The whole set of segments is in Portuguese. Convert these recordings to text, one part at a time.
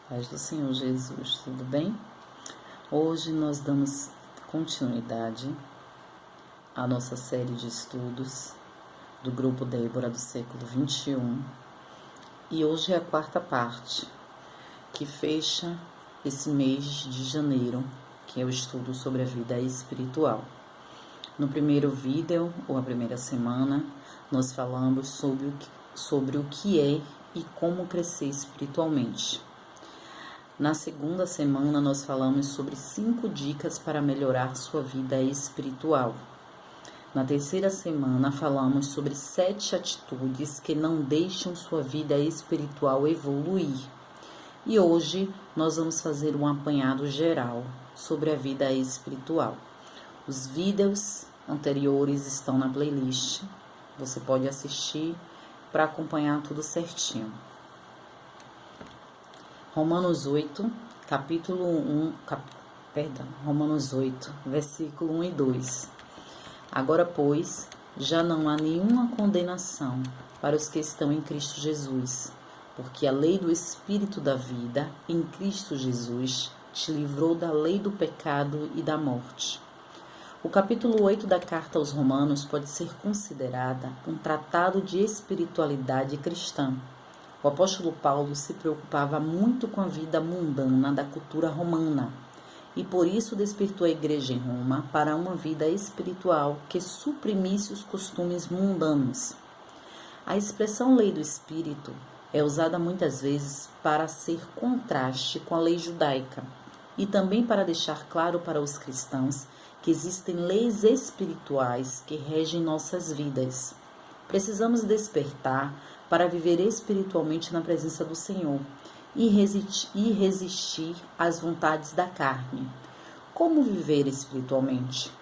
Paz do Senhor Jesus, tudo bem? Hoje nós damos continuidade à nossa série de estudos do Grupo Débora do século XXI e hoje é a quarta parte, que fecha esse mês de janeiro, que é o estudo sobre a vida espiritual. No primeiro vídeo, ou a primeira semana, nós falamos sobre o que é e como crescer espiritualmente. Na segunda semana, nós falamos sobre 5 dicas para melhorar sua vida espiritual. Na terceira semana, falamos sobre 7 atitudes que não deixam sua vida espiritual evoluir. E hoje, nós vamos fazer um apanhado geral sobre a vida espiritual. Os vídeos anteriores estão na playlist. Você pode assistir para acompanhar tudo certinho. Romanos 8, Romanos 8, versículo 1 e 2. Agora, pois, já não há nenhuma condenação para os que estão em Cristo Jesus, porque a lei do Espírito da vida, em Cristo Jesus, te livrou da lei do pecado e da morte. O capítulo 8 da carta aos Romanos pode ser considerada um tratado de espiritualidade cristã. O apóstolo Paulo se preocupava muito com a vida mundana da cultura romana e por isso despertou a igreja em Roma para uma vida espiritual que suprimisse os costumes mundanos. A expressão lei do espírito é usada muitas vezes para ser contraste com a lei judaica e também para deixar claro para os cristãos que existem leis espirituais que regem nossas vidas. Precisamos despertar para viver espiritualmente na presença do Senhor e resistir às vontades da carne. Como viver espiritualmente?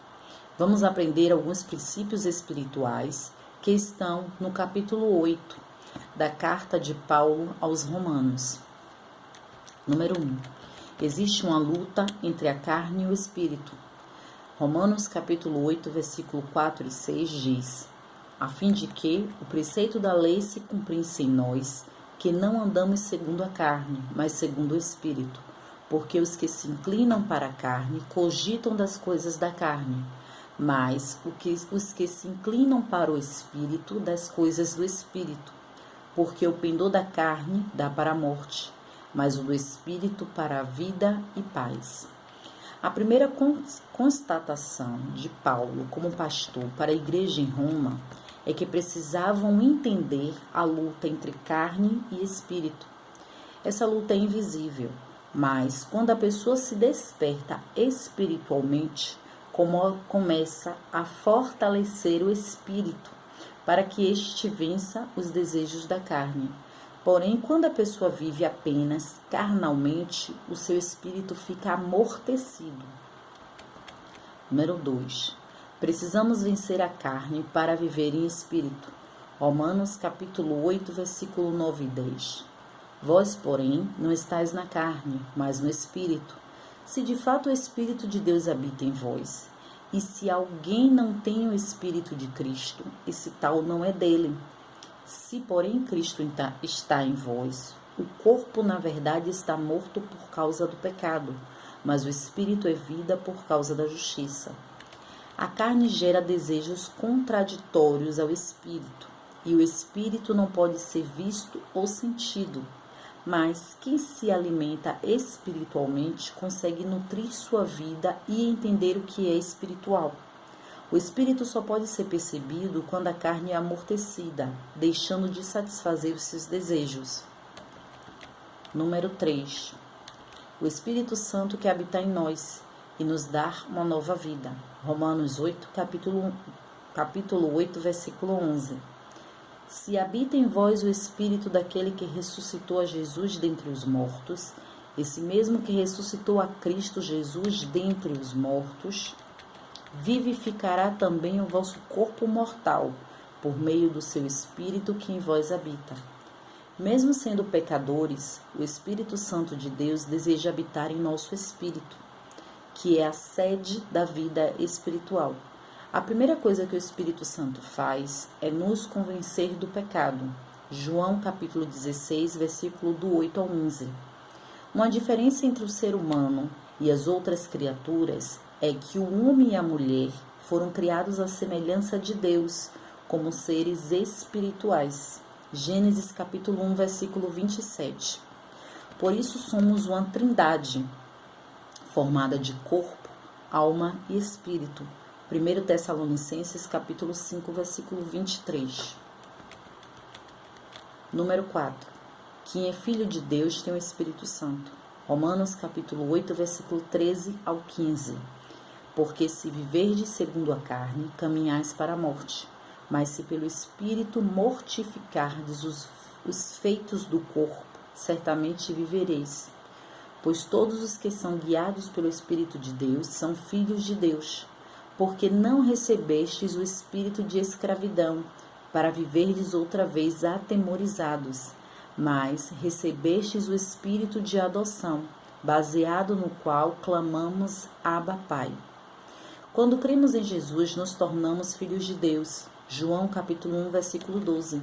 Vamos aprender alguns princípios espirituais que estão no capítulo 8 da carta de Paulo aos Romanos. Número 1. Existe uma luta entre a carne e o espírito. Romanos capítulo 8, versículo 4 e 6 diz: a fim de que o preceito da lei se cumprisse em nós, que não andamos segundo a carne, mas segundo o Espírito. Porque os que se inclinam para a carne cogitam das coisas da carne, mas os que se inclinam para o Espírito, das coisas do Espírito. Porque o pendor da carne dá para a morte, mas o do Espírito para a vida e paz. A primeira constatação de Paulo como pastor para a igreja em Roma é que precisavam entender a luta entre carne e espírito. Essa luta é invisível, mas quando a pessoa se desperta espiritualmente, começa a fortalecer o espírito para que este vença os desejos da carne. Porém, quando a pessoa vive apenas carnalmente, o seu espírito fica amortecido. Número 2. Precisamos vencer a carne para viver em espírito. Romanos capítulo 8, versículo 9 e 10. Vós, porém, não estáis na carne, mas no espírito. Se de fato o Espírito de Deus habita em vós. E se alguém não tem o Espírito de Cristo, esse tal não é dele. Se, porém, Cristo está em vós, o corpo, na verdade, está morto por causa do pecado, mas o Espírito é vida por causa da justiça. A carne gera desejos contraditórios ao Espírito, e o Espírito não pode ser visto ou sentido, mas quem se alimenta espiritualmente consegue nutrir sua vida e entender o que é espiritual. O espírito só pode ser percebido quando a carne é amortecida, deixando de satisfazer os seus desejos. Número 3. O Espírito Santo que habita em nós e nos dá uma nova vida. Romanos 8, capítulo 8, versículo 11. Se habita em vós o Espírito daquele que ressuscitou a Jesus dentre os mortos, esse mesmo que ressuscitou a Cristo Jesus dentre os mortos, vivificará também o vosso corpo mortal, por meio do seu Espírito que em vós habita. Mesmo sendo pecadores, o Espírito Santo de Deus deseja habitar em nosso espírito, que é a sede da vida espiritual. A primeira coisa que o Espírito Santo faz é nos convencer do pecado. João capítulo 16, versículo do 8 ao 11. Uma diferença entre o ser humano e as outras criaturas é que o homem e a mulher foram criados à semelhança de Deus, como seres espirituais. Gênesis capítulo 1, versículo 27. Por isso somos uma trindade, formada de corpo, alma e espírito. 1 Tessalonicenses capítulo 5, versículo 23. Número 4. Quem é filho de Deus tem o Espírito Santo. Romanos capítulo 8, versículo 13 ao 15. Porque se viverdes segundo a carne, caminhais para a morte. Mas se pelo Espírito mortificardes os feitos do corpo, certamente vivereis. Pois todos os que são guiados pelo Espírito de Deus são filhos de Deus. Porque não recebestes o espírito de escravidão, para viverdes outra vez atemorizados, mas recebestes o espírito de adoção, baseado no qual clamamos Abba, Pai. Quando cremos em Jesus, nos tornamos filhos de Deus. João capítulo 1, versículo 12.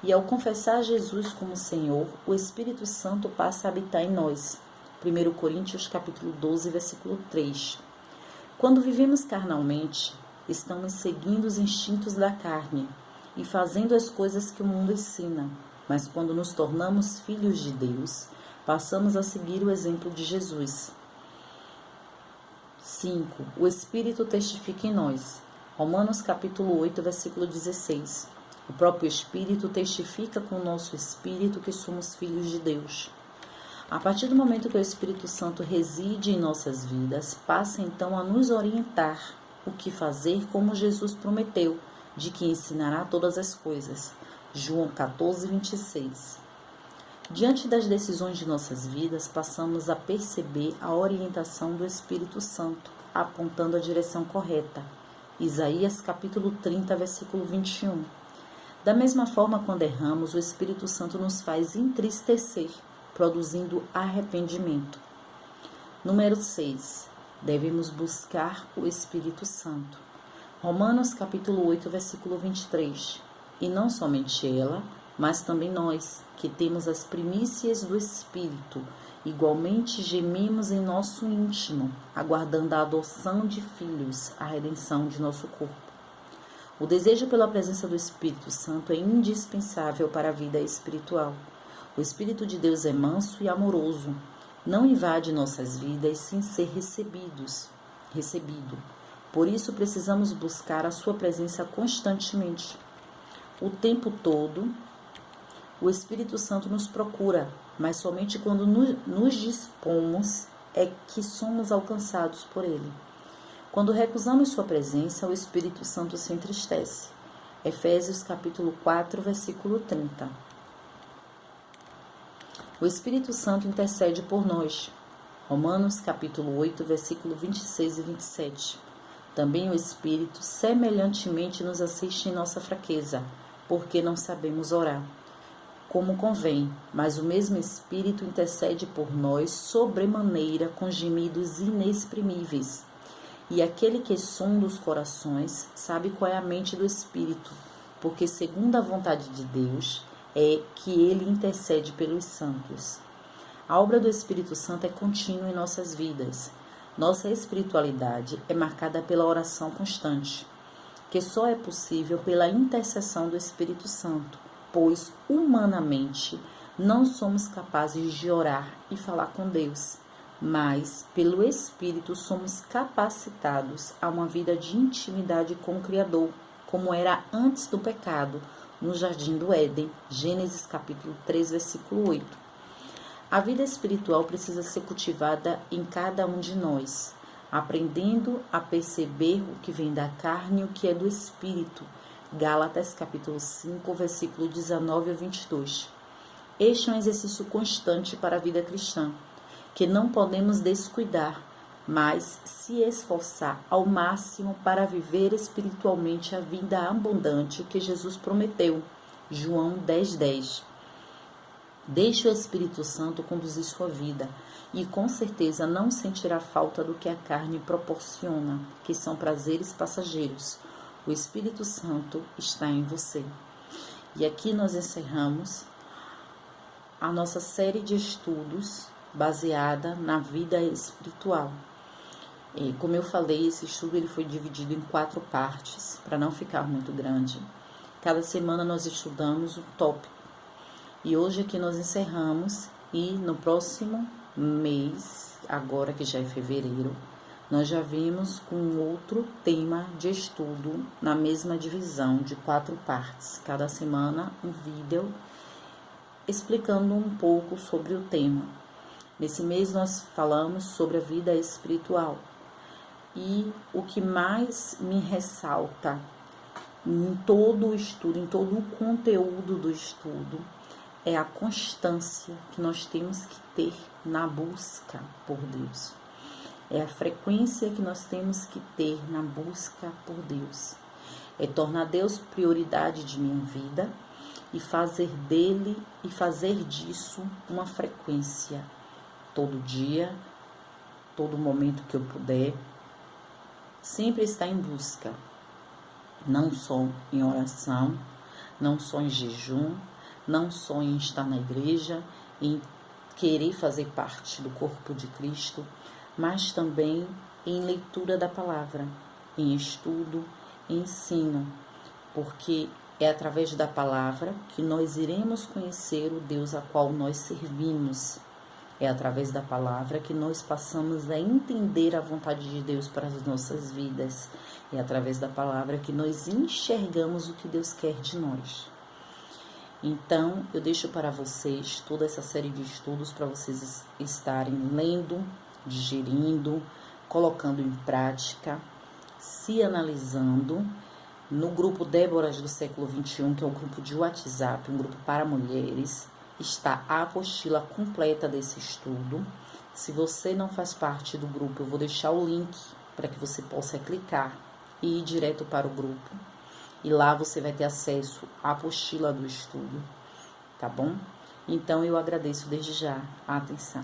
E ao confessar Jesus como Senhor, o Espírito Santo passa a habitar em nós. 1 Coríntios capítulo 12, versículo 3. Quando vivemos carnalmente, estamos seguindo os instintos da carne e fazendo as coisas que o mundo ensina. Mas quando nos tornamos filhos de Deus, passamos a seguir o exemplo de Jesus. 5. O Espírito testifica em nós. Romanos capítulo 8, versículo 16. O próprio Espírito testifica com o nosso espírito que somos filhos de Deus. A partir do momento que o Espírito Santo reside em nossas vidas, passa então a nos orientar o que fazer, como Jesus prometeu, de que ensinará todas as coisas. João 14, 26. Diante das decisões de nossas vidas, passamos a perceber a orientação do Espírito Santo, apontando a direção correta. Isaías capítulo 30, versículo 21. Da mesma forma, quando erramos, o Espírito Santo nos faz entristecer, produzindo arrependimento. Número 6. Devemos buscar o Espírito Santo. Romanos capítulo 8, versículo 23. E não somente ela, mas também nós, que temos as primícias do Espírito, igualmente gememos em nosso íntimo, aguardando a adoção de filhos, a redenção de nosso corpo. O desejo pela presença do Espírito Santo é indispensável para a vida espiritual. O Espírito de Deus é manso e amoroso, não invade nossas vidas sem ser recebido. Por isso precisamos buscar a sua presença constantemente. O tempo todo, o Espírito Santo nos procura, mas somente quando nos dispomos é que somos alcançados por ele. Quando recusamos sua presença, o Espírito Santo se entristece. Efésios capítulo 4, versículo 30. O Espírito Santo intercede por nós. Romanos capítulo 8, versículo 26 e 27. Também o Espírito semelhantemente nos assiste em nossa fraqueza, porque não sabemos orar como convém, mas o mesmo Espírito intercede por nós sobremaneira com gemidos inexprimíveis. E aquele que sonda os corações sabe qual é a mente do Espírito, porque segundo a vontade de Deus é que ele intercede pelos santos. A obra do Espírito Santo é contínua em nossas vidas. Nossa espiritualidade é marcada pela oração constante, que só é possível pela intercessão do Espírito Santo, pois humanamente não somos capazes de orar e falar com Deus, mas pelo Espírito somos capacitados a uma vida de intimidade com o Criador, como era antes do pecado, no Jardim do Éden, Gênesis capítulo 3, versículo 8. A vida espiritual precisa ser cultivada em cada um de nós, aprendendo a perceber o que vem da carne e o que é do Espírito. Gálatas capítulo 5, versículo 19 a 22. Este é um exercício constante para a vida cristã, que não podemos descuidar, mas se esforçar ao máximo para viver espiritualmente a vida abundante que Jesus prometeu. João 10:10. Deixe o Espírito Santo conduzir sua vida e com certeza não sentirá falta do que a carne proporciona, que são prazeres passageiros. O Espírito Santo está em você. E aqui nós encerramos a nossa série de estudos baseada na vida espiritual. E, como eu falei, esse estudo ele foi dividido em 4 partes, para não ficar muito grande. Cada semana nós estudamos um tópico. E hoje aqui nós encerramos, e no próximo mês, agora que já é fevereiro, nós já vimos com outro tema de estudo na mesma divisão de 4 partes. Cada semana um vídeo explicando um pouco sobre o tema. Nesse mês nós falamos sobre a vida espiritual. E o que mais me ressalta em todo o estudo, em todo o conteúdo do estudo, é a constância que nós temos que ter na busca por Deus. É a frequência que nós temos que ter na busca por Deus. É tornar Deus prioridade de minha vida e fazer disso uma frequência. Todo dia, todo momento que eu puder, sempre estar em busca. Não só em oração, não só em jejum, não só em estar na igreja, em querer fazer parte do corpo de Cristo, mas também em leitura da palavra, em estudo, em ensino, porque é através da palavra que nós iremos conhecer o Deus a qual nós servimos. É através da palavra que nós passamos a entender a vontade de Deus para as nossas vidas. É através da palavra que nós enxergamos o que Deus quer de nós. Então, eu deixo para vocês toda essa série de estudos para vocês estarem lendo, digerindo, colocando em prática, se analisando. No grupo Déboras do século XXI, que é um grupo de WhatsApp, um grupo para mulheres, está a apostila completa desse estudo. Se você não faz parte do grupo, eu vou deixar o link para que você possa clicar e ir direto para o grupo. E lá você vai ter acesso à apostila do estudo, tá bom? Então, eu agradeço desde já a atenção.